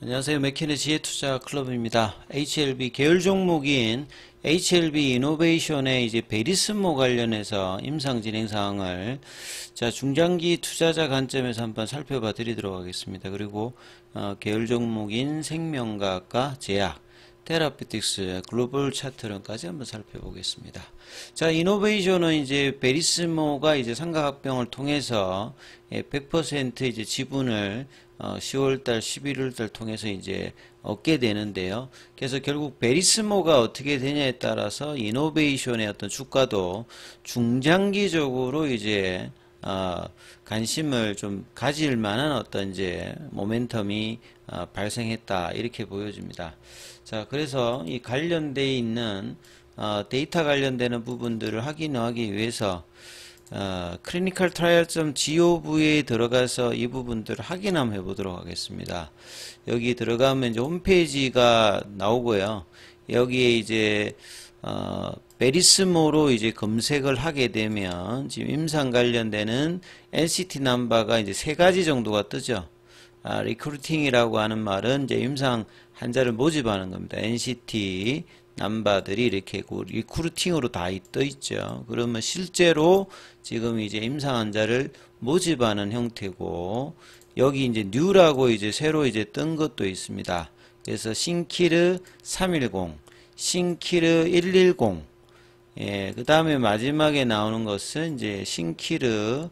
안녕하세요. 맥킨의 지혜투자 클럽입니다. HLB 계열 종목인 HLB 이노베이션의 이제 베리스모 관련해서 임상 진행 사항을 중장기 투자자 관점에서 한번 살펴봐 드리도록 하겠습니다. 그리고 계열 종목인 생명과학과 제약, 테라피틱스, 글로벌 차트론까지 한번 살펴보겠습니다. 자, 이노베이션은 이제 베리스모가 이제 삼각합병을 통해서 100% 이제 지분을 10월달, 11월달 통해서 이제 얻게 되는데요. 그래서 결국 베리스모가 어떻게 되냐에 따라서 이노베이션의 어떤 주가도 중장기적으로 이제 관심을 좀 가질 만한 어떤 이제 모멘텀이 발생했다 이렇게 보여집니다. 자, 그래서 이 관련돼 있는 데이터 관련되는 부분들을 확인하기 위해서 clinicaltrial.gov에 들어가서 이 부분들을 확인 한번 해보도록 하겠습니다. 여기 들어가면 이제 홈페이지가 나오고요. 여기에 이제 베리스모로 이제 검색을 하게 되면 지금 임상 관련되는 NCT 넘버가 이제 세 가지 정도가 뜨죠. 리크루팅이라고 하는 말은 이제 임상 환자를 모집하는 겁니다. NCT 넘버들이 이렇게 리크루팅으로 다 떠 있죠. 그러면 실제로 지금 이제 임상 환자를 모집하는 형태고, 여기 이제 뉴라고 이제 새로 이제 뜬 것도 있습니다. 그래서 신키르 310, 신키르 110, 예, 그 다음에 마지막에 나오는 것은 이제 신키르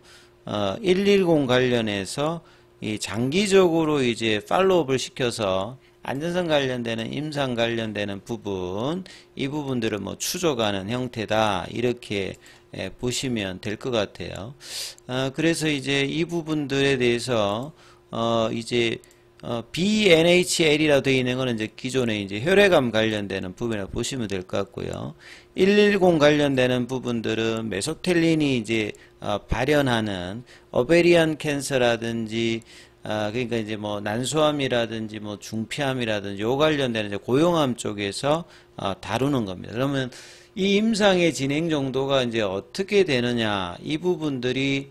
110 관련해서 이 장기적으로 이제 팔로우업을 시켜서 안전성 관련되는 임상 관련되는 부분, 이 부분들을 뭐 추적하는 형태다 이렇게 보시면 될 것 같아요. 그래서 이제 이 부분들에 대해서 이제 BNHL이라고 되어 있는 거는 이제 기존에 이제 혈액암 관련되는 부분이라고 보시면 될 것 같고요. 110 관련되는 부분들은 메소텔린이 이제 발현하는 오베리안 캔서라든지 그러니까 이제 뭐 난소암이라든지 뭐 중피암이라든지 요 관련되는 이제 고용암 쪽에서 다루는 겁니다. 그러면 이 임상의 진행 정도가 이제 어떻게 되느냐, 이 부분들이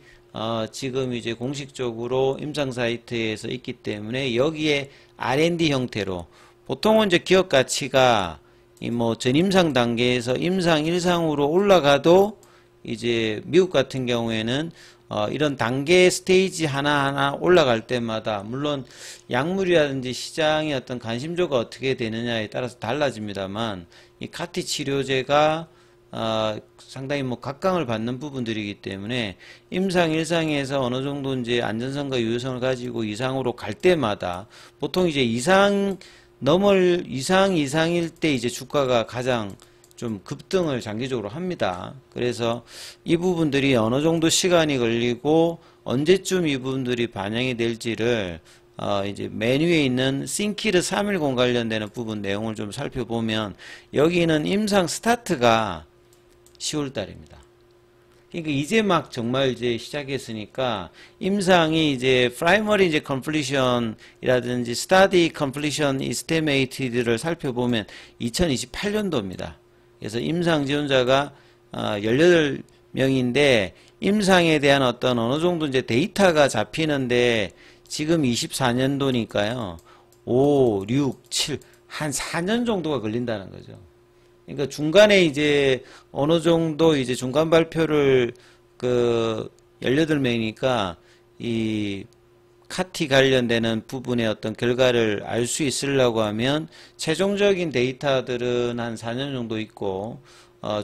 지금 이제 공식적으로 임상 사이트에서 있기 때문에 여기에 R&D 형태로, 보통은 이제 기업 가치가 이 뭐 전임상 단계에서 임상 1상으로 올라가도 이제 미국 같은 경우에는 이런 단계 스테이지 하나하나 올라갈 때마다 물론 약물이라든지 시장의 어떤 관심도가 어떻게 되느냐에 따라서 달라집니다만, 이 카티 치료제가 상당히 뭐 각광을 받는 부분들이기 때문에 임상 1상에서 어느 정도 이제 안전성과 유효성을 가지고 이상으로 갈 때마다 보통 이제 이상일 때 이제 주가가 가장 좀 급등을 장기적으로 합니다. 그래서 이 부분들이 어느 정도 시간이 걸리고 언제쯤 이 부분들이 반영이 될지를 이제 메뉴에 있는 신키르 310 관련되는 부분 내용을 좀 살펴보면, 여기는 임상 스타트가 10월 달입니다. 그러니까 이제 막 정말 이제 시작했으니까 임상이 이제 프라이머리 이제 컴플리션이라든지 스타디 컴플리션 이스티메이티드를 살펴보면 2028년도입니다. 그래서 임상 지원자가 18명인데 임상에 대한 어떤 어느 정도 이제 데이터가 잡히는데 지금 24년도니까요. 5, 6, 7, 한 4년 정도가 걸린다는 거죠. 그러니까 중간에 이제 어느 정도 이제 중간 발표를 18명이니까 이 카티 관련되는 부분의 어떤 결과를 알 수 있으려고 하면 최종적인 데이터들은 한 4년 정도 있고,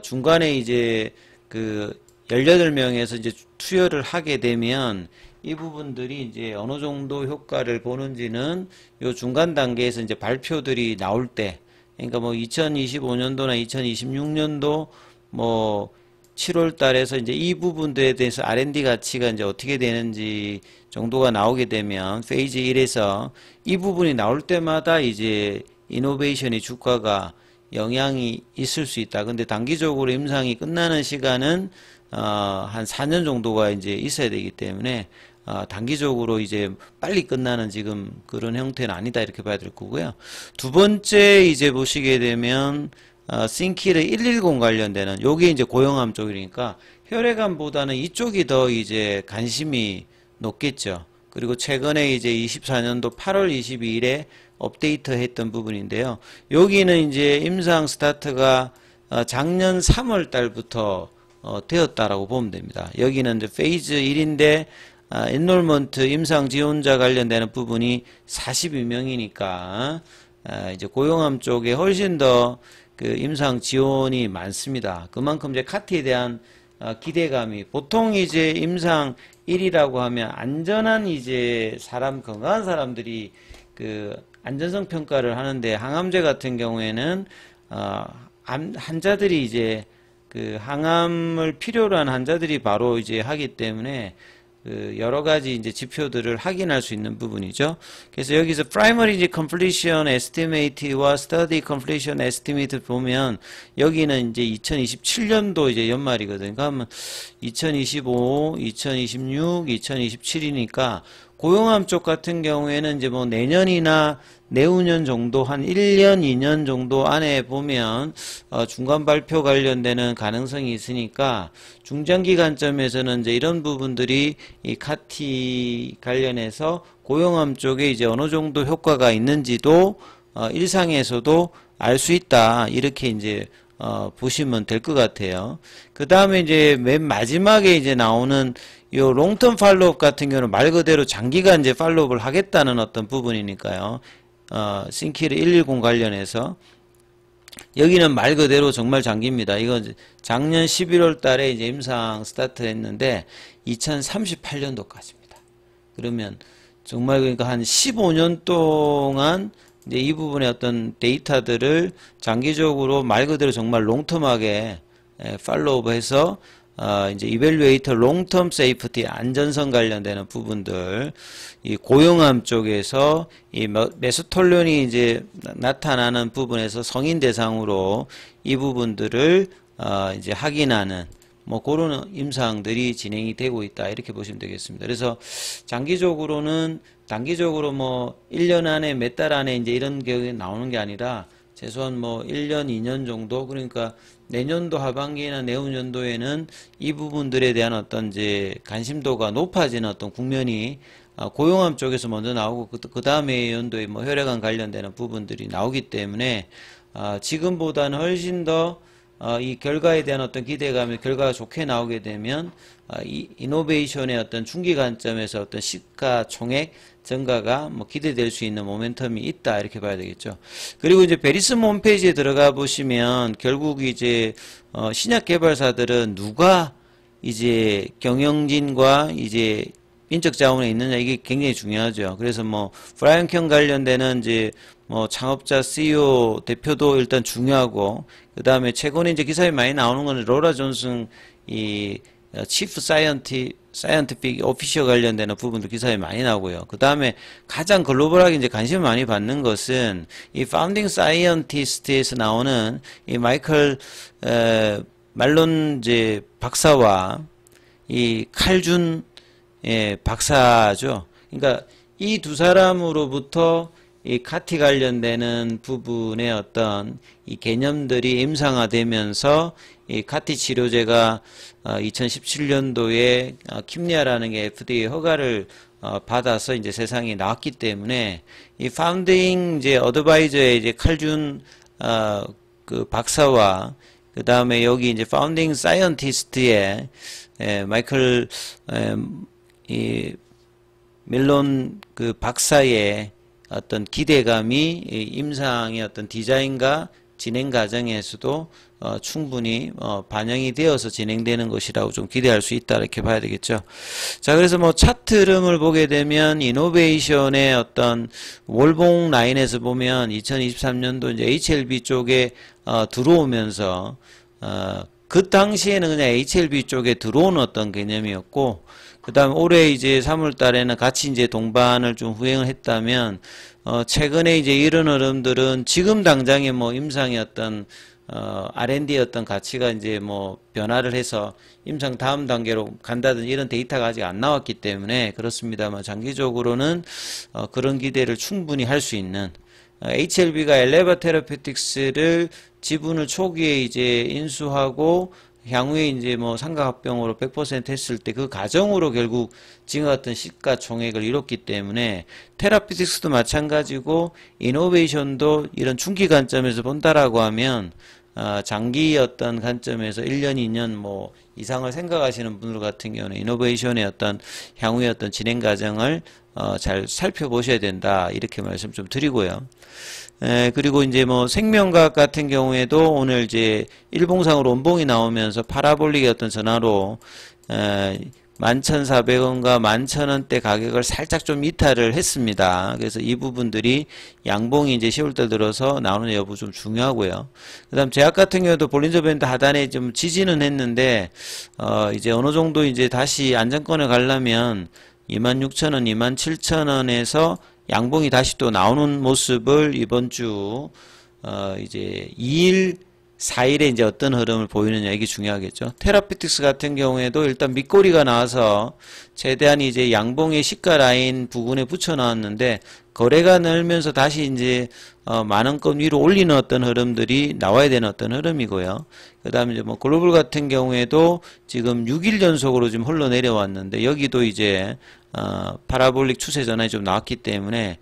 중간에 이제 18명에서 이제 투여를 하게 되면 이 부분들이 이제 어느 정도 효과를 보는지는 요 중간 단계에서 이제 발표들이 나올 때, 그러니까 뭐 2025년도나 2026년도 뭐 7월 달에서 이제 이 부분들에 대해서 R&D 가치가 이제 어떻게 되는지 정도가 나오게 되면 페이즈 1에서 이 부분이 나올 때마다 이제 이노베이션의 주가가 영향이 있을 수 있다. 근데 단기적으로 임상이 끝나는 시간은 한 4년 정도가 이제 있어야 되기 때문에 단기적으로 이제 빨리 끝나는 지금 그런 형태는 아니다 이렇게 봐야 될 거고요. 두 번째 이제 보시게 되면 신키르 110 관련되는 요게 이제 고용암 쪽이니까 혈액암보다는 이쪽이 더 이제 관심이 높겠죠. 그리고 최근에 이제 24년도 8월 22일에 업데이트 했던 부분인데요. 여기는 이제 임상 스타트가 작년 3월 달부터 되었다라고 보면 됩니다. 여기는 이제 페이즈 1인데 엔롤먼트 임상 지원자 관련되는 부분이 42명이니까 이제 고용암 쪽에 훨씬 더 그 임상 지원이 많습니다. 그만큼 이제 카티에 대한 기대감이, 보통 이제 임상 1이라고 하면 안전한 이제 건강한 사람들이 그 안전성 평가를 하는데, 항암제 같은 경우에는 환자들이 이제 그 항암을 필요로 한 환자들이 바로 이제 하기 때문에 그 여러 가지 이제 지표들을 확인할 수 있는 부분이죠. 그래서 여기서 Primary Completion Estimate와 Study Completion Estimate 보면 여기는 이제 2027년도 이제 연말이거든요. 그러면 2025, 2026, 2027이니까 고용암 쪽 같은 경우에는 이제 뭐 내년이나 내후년 정도, 한 1년, 2년 정도 안에 보면 중간 발표 관련되는 가능성이 있으니까 중장기 관점에서는 이제 이런 부분들이 이 카티 관련해서 고용암 쪽에 이제 어느 정도 효과가 있는지도 일상에서도 알 수 있다, 이렇게 이제 보시면 될 것 같아요. 그 다음에 이제 맨 마지막에 이제 나오는 요 롱텀 팔로업 같은 경우는 말 그대로 장기간 이제 팔로업을 하겠다는 어떤 부분이니까요. 싱키르 110 관련해서 여기는 말 그대로 정말 장기입니다. 이거 작년 11월 달에 이제 임상 스타트 했는데 2038년도까지입니다. 그러면 정말 그러니까 한 15년 동안 이제 이 부분의 어떤 데이터들을 장기적으로 말 그대로 정말 롱텀하게 팔로우업해서 이제 이밸류에이터 롱텀 세이프티 안전성 관련되는 부분들, 이 고용암 쪽에서 이 메소톨론이 이제 나타나는 부분에서 성인 대상으로 이 부분들을 이제 확인하는 뭐 그런 임상들이 진행이 되고 있다, 이렇게 보시면 되겠습니다. 그래서 장기적으로는 단기적으로 뭐 1년 안에 몇 달 안에 이제 이런 경우에 나오는 게 아니라 최소한 뭐 1년, 2년 정도, 그러니까 내년도 하반기나 내후년도에는 이 부분들에 대한 어떤 이제 관심도가 높아지는 어떤 국면이 고용암 쪽에서 먼저 나오고 그 다음에 연도에 뭐 혈액암 관련되는 부분들이 나오기 때문에 지금보다는 훨씬 더 이 결과에 대한 어떤 기대감이, 결과가 좋게 나오게 되면 이 이노베이션의 어떤 중기 관점에서 어떤 시가총액 증가가 뭐 기대될 수 있는 모멘텀이 있다, 이렇게 봐야 되겠죠. 그리고 이제 베리슨 홈페이지에 들어가 보시면 결국 이제 신약 개발사들은 누가 이제 경영진과 이제 인적 자원에 있느냐, 이게 굉장히 중요하죠. 그래서 뭐 브라이언 켐 관련되는 이제 뭐 창업자 CEO 대표도 일단 중요하고, 그 다음에 최근에 이제 기사에 많이 나오는 거는 로라 존슨 이 치프 사이언티픽 오피셔 관련되는 부분도 기사에 많이 나오고요. 그 다음에 가장 글로벌하게 이제 관심을 많이 받는 것은 이 파운딩 사이언티스트에서 나오는 이 마이클 말론 이제 박사와 이 칼준 박사죠. 그러니까 이 두 사람으로부터 이 카티 관련되는 부분의 어떤 이 개념들이 임상화되면서 이 카티 치료제가 2017년도에 킴리아라는 게 FDA 허가를 받아서 이제 세상에 나왔기 때문에 이 파운딩 이제 어드바이저의 이제 칼준 그 박사와 그 다음에 여기 이제 파운딩 사이언티스트의 마이클 이 멜론 그 박사의 어떤 기대감이 임상의 어떤 디자인과 진행 과정에서도 충분히 반영이 되어서 진행되는 것이라고 좀 기대할 수 있다, 이렇게 봐야 되겠죠. 자, 그래서 뭐 차트 흐름을 보게 되면 이노베이션의 어떤 월봉 라인에서 보면 2023년도 이제 HLB 쪽에 들어오면서 그 당시에는 그냥 HLB 쪽에 들어오는 어떤 개념이었고, 그 다음 올해 이제 3월 달에는 같이 이제 동반을 좀 후행을 했다면, 최근에 이제 이런 흐름들은 지금 당장에 뭐 임상의 어떤, R&D의 어떤 가치가 이제 뭐 변화를 해서 임상 다음 단계로 간다든지 이런 데이터가 아직 안 나왔기 때문에 그렇습니다만, 장기적으로는, 그런 기대를 충분히 할 수 있는, HLB가 엘레바 테라피틱스를 지분을 초기에 이제 인수하고 향후에 이제 뭐 삼각합병으로 100% 했을 때 그 과정으로 결국 지금 같은 시가총액을 이뤘기 때문에 테라피틱스도 마찬가지고 이노베이션도 이런 중기 관점에서 본다라고 하면 장기 어떤 관점에서 1년, 2년 뭐 이상을 생각하시는 분들 같은 경우는 이노베이션의 어떤 향후의 어떤 진행 과정을 잘 살펴보셔야 된다. 이렇게 말씀 좀 드리고요. 그리고 이제 뭐 생명과학 같은 경우에도 오늘 이제 일봉상으로 원봉이 나오면서 파라볼릭의 어떤 전화로 11,400원과 11,000원대 가격을 살짝 좀 이탈을 했습니다. 그래서 이 부분들이 양봉이 이제 10월달 들어서 나오는 여부 좀 중요하고요. 그 다음 제약 같은 경우도 볼린저 밴드 하단에 좀 지지는 했는데, 이제 어느 정도 이제 다시 안정권에 가려면 26,000원, 27,000원에서 양봉이 다시 또 나오는 모습을 이번 주, 이제 2일, 4일에 이제 어떤 흐름을 보이느냐 이게 중요하겠죠. 테라피틱스 같은 경우에도 일단 밑꼬리가 나와서 최대한 이제 양봉의 시가 라인 부근에 붙여 나왔는데 거래가 늘면서 다시 이제 만원권 위로 올리는 어떤 흐름들이 나와야 되는 어떤 흐름이고요. 그 다음에 이제 뭐 글로벌 같은 경우에도 지금 6일 연속으로 지금 흘러내려왔는데 여기도 이제 파라볼릭 추세 전환이 좀 나왔기 때문에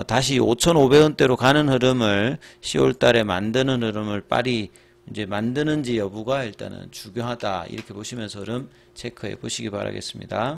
다시 5,500원대로 가는 흐름을 10월 달에 만드는 흐름을 빨리 이제 만드는지 여부가 일단은 중요하다. 이렇게 보시면서 흐름 체크해 보시기 바라겠습니다.